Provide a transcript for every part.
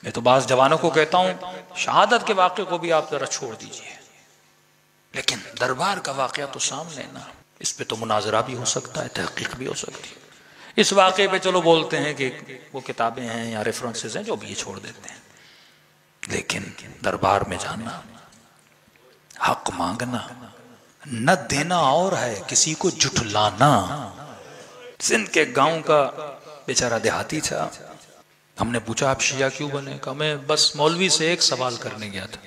मैं तो बाज़ जवानों को कहता हूं शहादत के वाक़े को भी आप जरा छोड़ दीजिए, लेकिन दरबार का वाक़या तो सामने ना, इस पे तो मुनाजरा भी हो सकता है, तहकीक भी हो सकती है। इस वाक़े पे चलो बोलते हैं कि वो किताबें हैं या रेफरेंसेस हैं, जो भी ये छोड़ देते हैं, लेकिन दरबार में जाना, हक मांगना, न देना और है किसी को जुटलाना। सिंध के गांव का बेचारा देहाती था, हमने पूछा आप शिया क्यों बने? कहा मैं बस मौलवी से एक सवाल करने गया था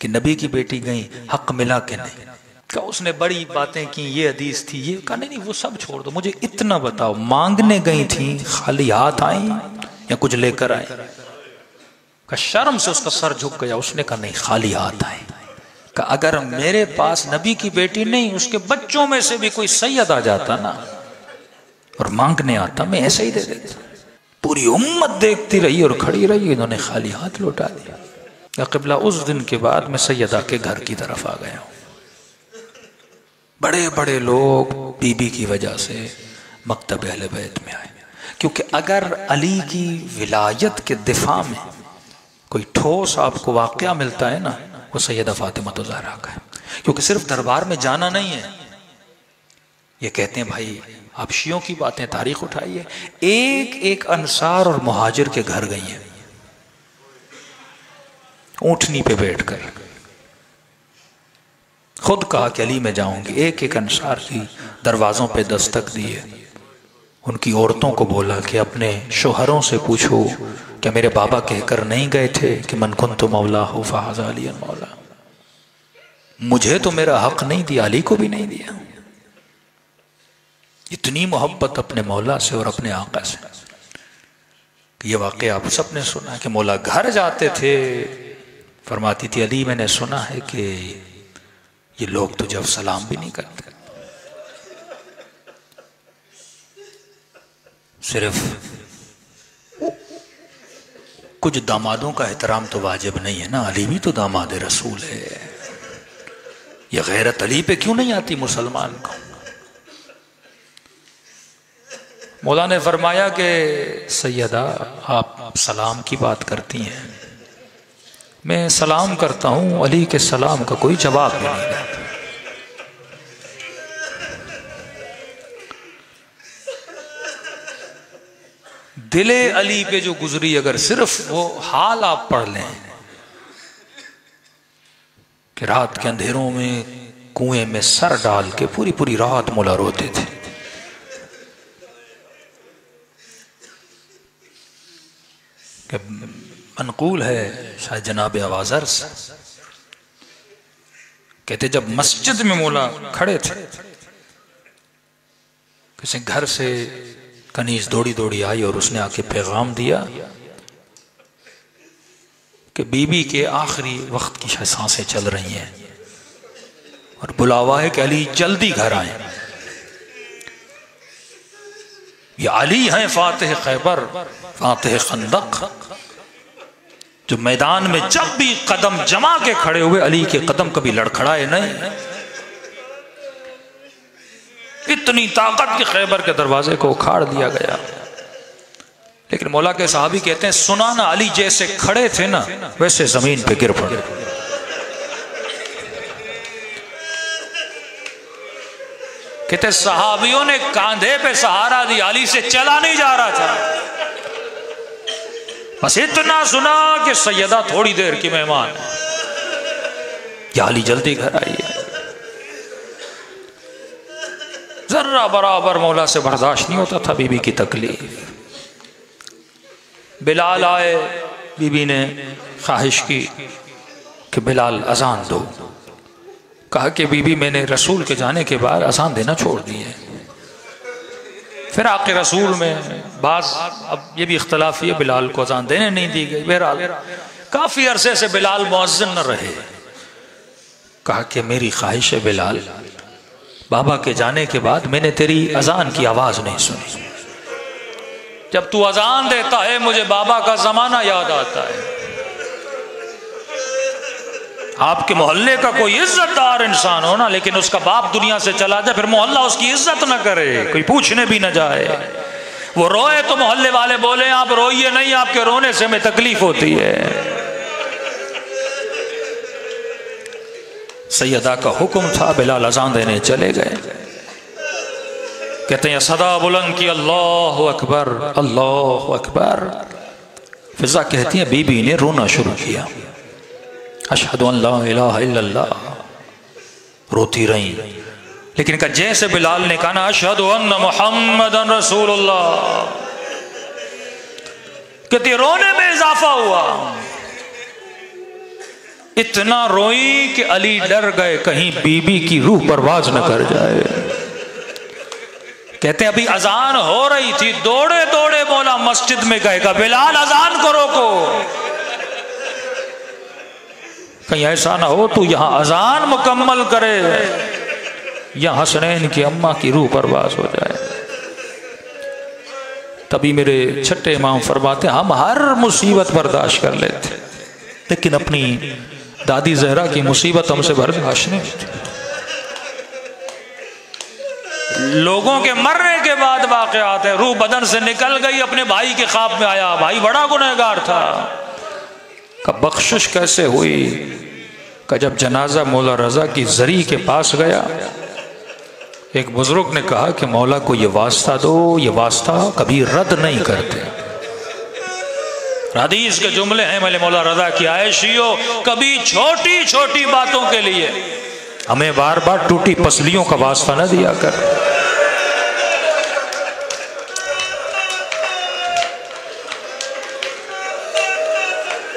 कि नबी की बेटी गई, हक मिला कि नहीं? कहा उसने बड़ी बातें की, ये हदीस थी, ये। कहा नहीं वो सब छोड़ दो, मुझे इतना बताओ, मांगने गई थी, खाली हाथ आई या कुछ लेकर आई? कहा शर्म से उसका सर झुक गया। उसने कहा नहीं, खाली हाथ आई। कहा अगर मेरे पास नबी की बेटी नहीं, उसके बच्चों में से भी कोई सैयद आ जाता ना और मांगने आता, मैं ऐसे ही दे देता। पूरी उम्मत देखती रही और खड़ी रही, इन्होंने खाली हाथ लौटा दिया। या क़िबला उस दिन के बाद मैं सैयदा के घर की तरफ आ गया हूँ। बड़े बड़े लोग बीबी की वजह से मकतब अहले बैत में आए, क्योंकि अगर अली की विलायत के दिफा में कोई ठोस आपको वाक़या मिलता है ना, वो सैयदा फातिमा ज़हरा का है। क्योंकि सिर्फ दरबार में जाना नहीं है, ये कहते हैं भाई आप शियों की बातें तारीख उठाइए, एक एक अंसार और मुहाजिर के घर गई है, ऊंटनी पे बैठकर खुद कहा कि अली में जाऊंगी। एक एक अंसार की दरवाजों पे दस्तक दी है, उनकी औरतों को बोला कि अपने शोहरों से पूछो क्या मेरे बाबा कहकर नहीं गए थे कि मन कुन्तु मौला हो फहाज़ा अलियन मौला। मुझे तो मेरा हक नहीं दिया, अली को भी नहीं दिया। इतनी मोहब्बत अपने मौला से और अपने आका से। ये वाक़या आप सबने सुना है कि मौला घर जाते थे, फरमाती थी अली मैंने सुना है कि ये लोग तुझे अब सलाम भी नहीं करते। सिर्फ कुछ दामादों का एहतराम तो वाजिब नहीं है ना, अली भी तो दामाद रसूल है। ये गैरत अली पे क्यों नहीं आती मुसलमान को? मौला ने फरमाया कि सैयदा आप सलाम की बात करती हैं, मैं सलाम करता हूं, अली के सलाम का कोई जवाब भी नहीं देता। दिले अली पे जो गुजरी, अगर सिर्फ वो हाल आप पढ़ लें कि रात के अंधेरों में कुएं में सर डाल के पूरी पूरी रात मौला रोते थे। मनकूल है शायद जनाब अवाज़र से, कहते जब मस्जिद में मौला खड़े थे, किसी घर से कनीज दौड़ी दौड़ी आई और उसने आके पैगाम दिया कि बीबी के आखिरी वक्त की सांसें चल रही हैं और बुलावा है कि अली जल्दी घर आए। ये अली हैं फातिह खैबर, फातिह खंदक, जो मैदान में जब भी कदम जमा के खड़े हुए, अली के कदम कभी लड़खड़ाए नहीं। इतनी ताकत के खैबर के दरवाजे को उखाड़ दिया गया। लेकिन मौला के साहबी कहते हैं सुना ना, अली जैसे खड़े थे ना वैसे जमीन पे गिर पड़े। कहते सहाबियों ने कांधे पे सहारा दिया, अली से चला नहीं जा रहा था। बस इतना सुना कि सैयदा थोड़ी देर की मेहमान है, या अली जल्दी घर आइए। जर्रा बराबर मौला से बर्दाश्त नहीं होता था बीबी की तकलीफ। बिलाल आए, बीबी ने ख्वाहिश की कि बिलाल अजान दो। कहा कि बीबी मैंने रसूल के जाने के बाद अजान देना छोड़ दी है। फिर आके रसूल में बाज, अब ये भी इख्तलाफी है, बिलाल को अजान देने नहीं दी गई। बहरहाल काफी अरसे से बिलाल मुअज्जिन न रहे। कहा कि मेरी ख्वाहिश है बिलाल, बाबा के जाने के बाद मैंने तेरी अजान की आवाज नहीं सुनी। जब तू अजान देता है मुझे बाबा का जमाना याद आता है। आपके मोहल्ले का कोई इज्जतदार इंसान हो ना, लेकिन उसका बाप दुनिया से चला जाए, फिर मोहल्ला उसकी इज्जत न करे, कोई पूछने भी न जाए, वो रोए तो मोहल्ले वाले बोले आप रोइए नहीं, आपके रोने से हमें तकलीफ होती है। सैयदा का हुक्म था, बिलाल अजान देने चले गए। कहते हैं सदा बुलंद की अल्लाहु अकबर अल्लाहु अकबर। फिजा कहती है बीबी ने रोना शुरू किया, अशहदु अन ला इलाहा इल्लल्लाह, रोती रही। लेकिन का जैसे बिलाल ने कहा ना अशहदु अन्न मुहम्मदन रसूलुल्लाह, कहती रोने में इजाफा हुआ। इतना रोई कि अली डर गए कहीं बीबी की रूह परवाज न कर जाए। कहते अभी अजान हो रही थी, दौड़े दौड़े मौला मस्जिद में गए, कहा बिलाल अजान को रोको, कहीं ऐसा ना हो तू यहां अजान मुकम्मल करे या हसनैन की अम्मा की रूह परवाज हो जाए। तभी मेरे छठे इमाम फरमाते हम हर मुसीबत बर्दाश्त कर लेते, लेकिन अपनी दादी जहरा की मुसीबत हमसे बर्दाश्त नहीं होती। लोगों के मरने के बाद वाक़यात है, रूह बदन से निकल गई, अपने भाई के ख्वाब में आया, भाई बड़ा गुनहगार था। का बख्शिश कैसे हुई? का जब जनाजा मौला रजा की जरी के पास गया, एक बुजुर्ग ने कहा कि मौला को ये वास्ता दो, ये वास्ता कभी रद्द नहीं करते। हदीस के जुमले हैं मेरे मौला रजा की आयशियों, कभी छोटी छोटी बातों के लिए हमें बार बार टूटी पसलियों का वास्ता न दिया कर।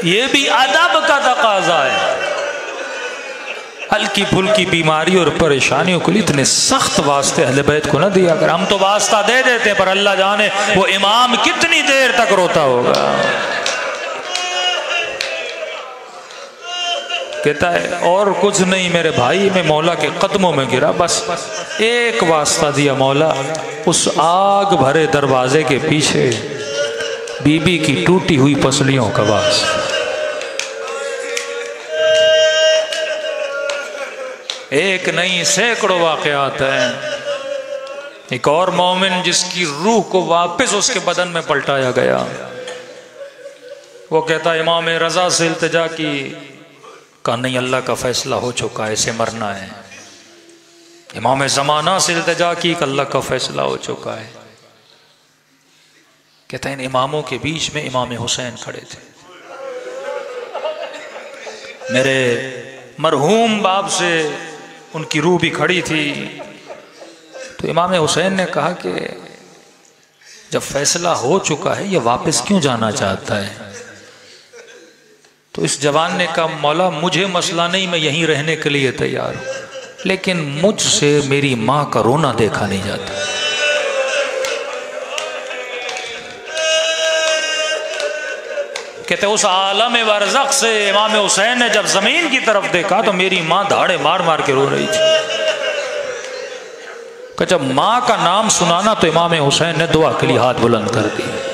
ये भी अदब का तकाजा है। हल्की फुल्की बीमारी और परेशानियों के लिए इतने सख्त वास्ते अहले बैत को न दिया कर। हम तो वास्ता दे देते हैं, पर अल्लाह जाने वो इमाम कितनी देर तक रोता होगा। कहता है और कुछ नहीं मेरे भाई, मैं मौला के कदमों में गिरा, बस एक वास्ता दिया मौला, उस आग भरे दरवाजे के पीछे बीबी की टूटी हुई पसलियों का वास्ता। एक नहीं सैकड़ों वाकयात हैं। एक और मोमिन जिसकी रूह को वापस उसके बदन में पलटाया गया, वो कहता इमाम रजा से इल्तिजा की, कहा नहीं अल्लाह का फैसला हो चुका है, इसे मरना है। इमाम ज़माना से इल्तिजा की, अल्लाह का फैसला हो चुका है। कहता है इन इमामों के बीच में इमाम हुसैन खड़े थे। मेरे मरहूम बाप से उनकी रूह भी खड़ी थी। तो इमाम हुसैन ने कहा कि जब फैसला हो चुका है ये वापस क्यों जाना चाहता है? तो इस जवान ने कहा मौला मुझे मसला नहीं, मैं यहीं रहने के लिए तैयार हूं, लेकिन मुझसे मेरी माँ का रोना देखा नहीं जाता। कहते उस आलम बरज़ख से इमाम हुसैन ने जब जमीन की तरफ देखा तो मेरी माँ धाड़े मार मार के रो रही थी। कि जब माँ का नाम सुनाना तो इमाम हुसैन ने दुआ के लिए हाथ बुलंद कर दिए।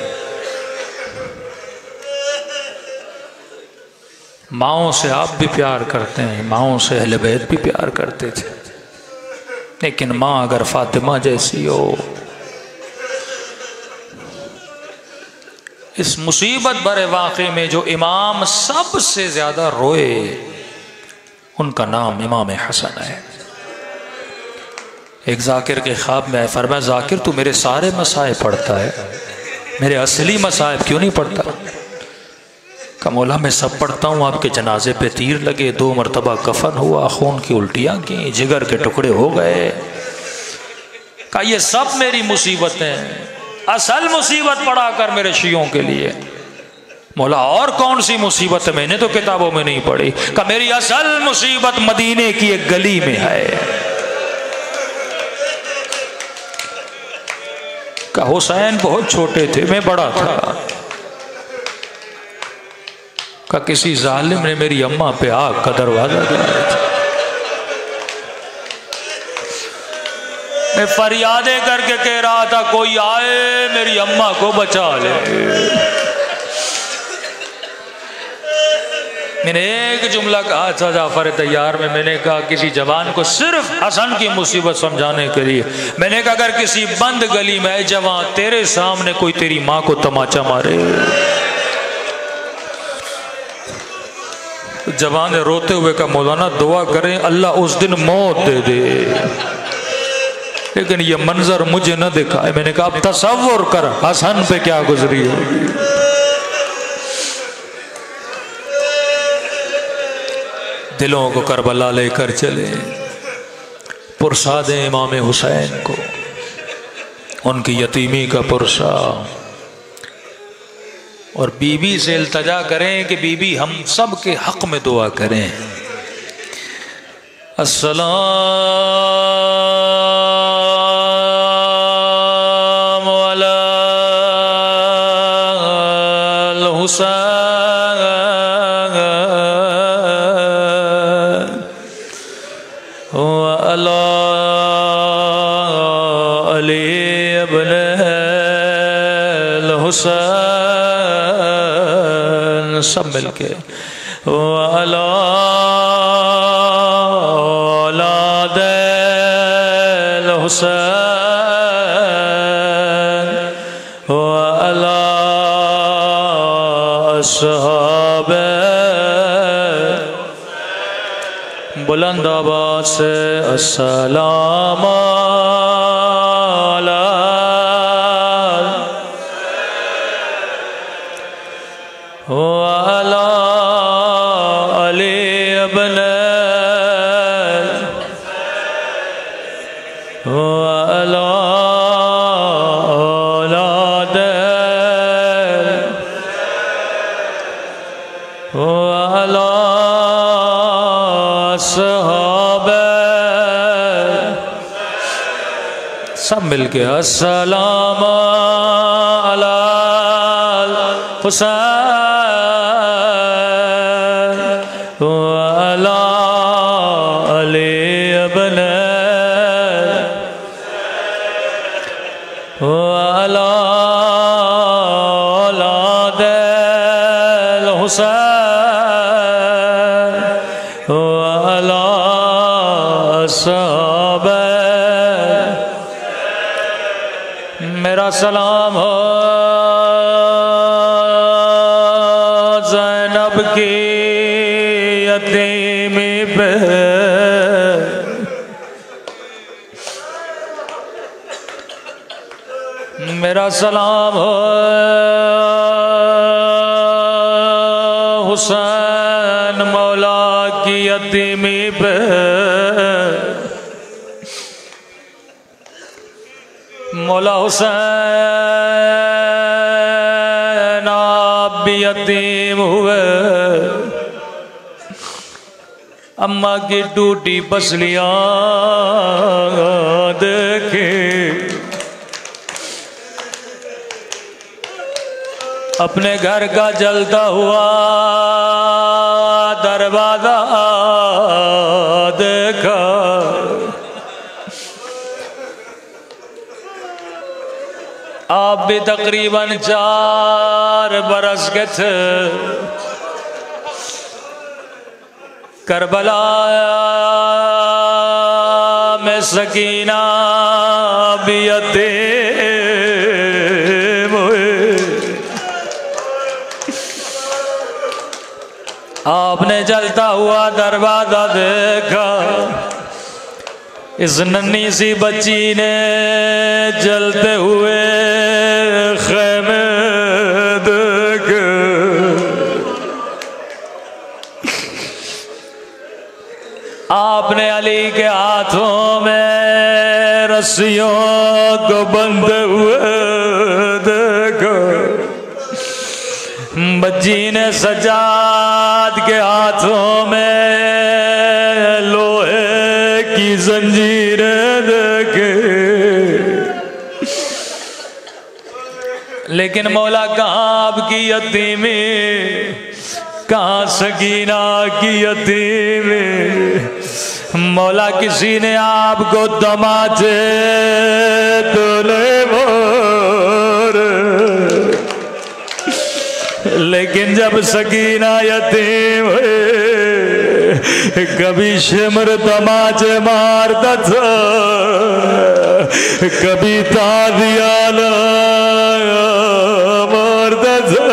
माओं से आप भी प्यार करते हैं, माओं से अहले बैत भी प्यार करते थे, लेकिन माँ अगर फातिमा जैसी हो, इस मुसीबत भरे वाक़े में जो इमाम सबसे ज्यादा रोए उनका नाम इमाम हसन है। एक जाकिर के ख्वाब में फरमाया जाकिर तू मेरे सारे मसाइब पढ़ता है, मेरे असली मसाइब क्यों नहीं पढ़ता? का मौला मैं सब पढ़ता हूँ, आपके जनाजे पे तीर लगे, 2 मरतबा कफन हुआ, खून की उल्टियाँ की, जिगर के टुकड़े हो गए। का ये सब मेरी मुसीबतें, असल मुसीबत पढ़ा कर मेरे शियों के लिए। मौला और कौन सी मुसीबत मैंने तो किताबों में नहीं पढ़ी। का मेरी असल मुसीबत मदीने की एक गली में है। का हुसैन बहुत छोटे थे, मैं बड़ा था। का किसी जालिम ने मेरी अम्मा पे आग का दरवाजा गिराया था, मैं फरियादे करके कह रहा था कोई आए मेरी अम्मा को बचा ले। मैंने एक जुमला कहा था जाफर तैयार में, मैंने कहा किसी जवान को सिर्फ हसन की मुसीबत समझाने के लिए, मैंने कहा अगर किसी बंद गली में जवान तेरे सामने कोई तेरी माँ को तमाचा मारे, जवान ने रोते हुए कहा मौलाना दुआ करें अल्लाह उस दिन मौत दे दे, लेकिन ये मंजर मुझे न दिखा है। मैंने कहा अब तसव्वुर कर हसन पे क्या गुजरी होगी। दिलों को करबला लेकर चले, पुरसादे इमाम हुसैन को, उनकी यतीमी का पुरसा, और बीबी से इल्तजा करें कि बीबी हम सब के हक में दुआ करें। अस्सलामु अलल हुसैन व अला अली इब्न हुसैन, सब मिलके वाला औलादे हुसैन वाला अस्हाबे, बुलंद आवाज से अस्सलाम वाला अली इब्न वाला औलादे वाला सहाबे, सब मिलके अस्सलाम अलल हुसैन वाला अली इब्न वाला औलादे हुसैन वाला सहाबे। मेरा सलाम हो ज़ैनब की यतीमी पे, मेरा सलाम हो हुसैन मौला की यतीमी पे, मौला हुसैन आप भी यतीम हुए, अम्मा की टूटी पसलियां देखे, अपने घर का जलता हुआ दरवाजा देखा, आप भी तकरीबन 4 बरस के थे। करबला में सकीना भी यतीम हुए, आपने जलता हुआ दरवाजा देखा, इस नन्ही सी बच्ची ने जलते हुए खेमे देखे, आपने अली के हाथों में रस्सियों को बंधे हुए देखा, बच्ची ने सज्जाद के हाथों में लोहे की जंजीरें देखे, लेकिन मौला कहाँ आपकी यतीमी, कहाँ सकीना की यतीमी। मौला किसी ने आपको तमाचे तोले मोर लेकिन जब सकीना यतीम हुए, कभी शिमर तमाचे मारता था, कभी तादियाना मारता था।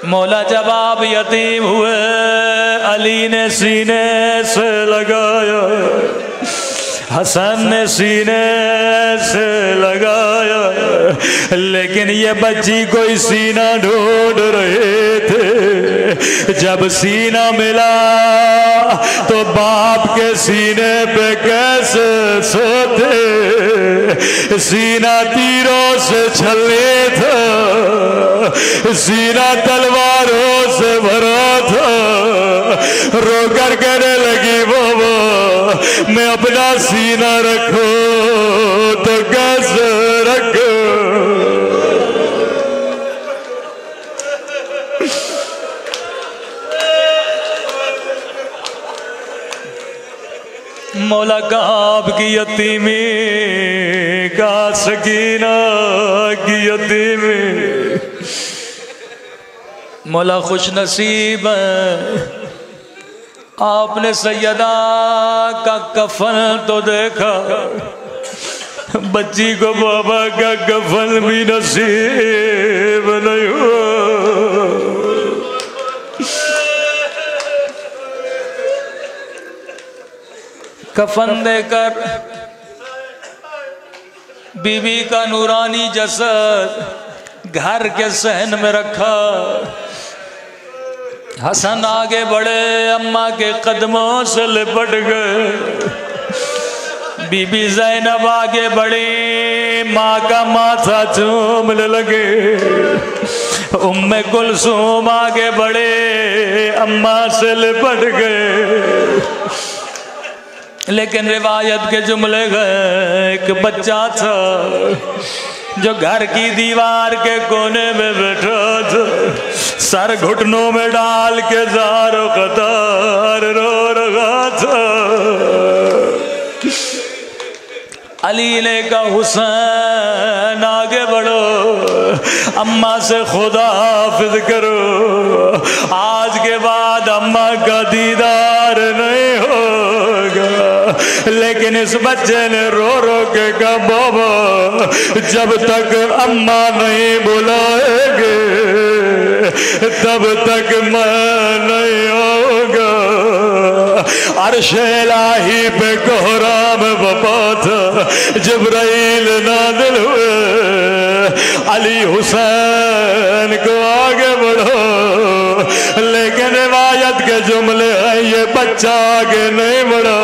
मौला जब आप यतीम हुए, अली ने सीने से लगाया, हसन ने सीने से लगाया, लेकिन ये बच्ची कोई सीना ढूंढ रहे थे। जब सीना मिला तो बाप के सीने पे कैसे सोते, सीना तीरों से छले था, सीना तलवारों से भरा था। रो कर कहने लगी बाबा मैं अपना सीना रखो तो कैसे रखो। मौला का आपकी यतीमी का सकीना की यतीमी। मौला खुश नसीब है आपने सैयदा का कफन तो देखा, बच्ची को बाबा का कफन भी नसीब नहीं हुआ। कफन देकर बीबी का नूरानी जसद घर के सहन में रखा। हसन आगे बढ़े, अम्मा के कदमों से लिपट गए। बीबी ज़ैनब आगे बढ़ी, माँ का माथा चूमने लगे। उम्मे कुलसूम आगे बढ़े, अम्मा से लिपट गए। लेकिन रिवायत के जुमले गए, एक बच्चा था जो घर की दीवार के कोने में बैठा था, सर घुटनों में डाल के ज़ारो कतार रो रहा था। अली ने कहा हुसैन आगे बढ़ो, अम्मा से खुदा हाफिज करो, आज के बाद अम्मा का दीदार नहीं होगा। लेकिन इस बच्चे ने रो रो के कहा बाबा जब तक अम्मा नहीं बुलाएंगे तब तक मैं नहीं होगा। अर्श इलाही पे कोहराम बपा था, जिब्राइल नाज़िल हुए, अली हुसैन को आगे बढ़ो। लेकिन रिवायत के जुमले हैं ये बच्चा आगे नहीं बढ़ा।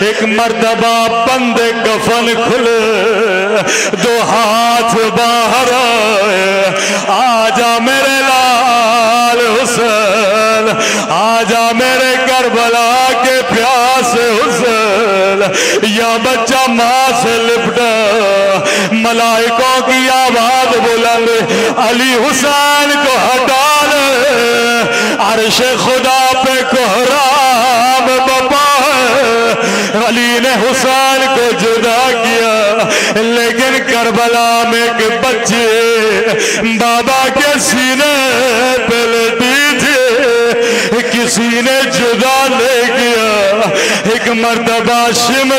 एक मर्तबा बंदे कफन खुले, दो हाथ बाहर आए, आजा मेरे लाल हुसैन, आजा मेरे करबला के प्यास हुसैन। या बच्चा माँ से लिपटा, मलाइकों की आवाज बुलंद, अली हुसैन को हटा ले, अर्श खुदा पे कोहराम बपा है। अली ने हुसैन को जुदा किया, लेकिन करबला में एक बच्चे बाबा के सीने पे लेटी थी, किसी ने जुदा नहीं किया। एक मर्तबा शिमर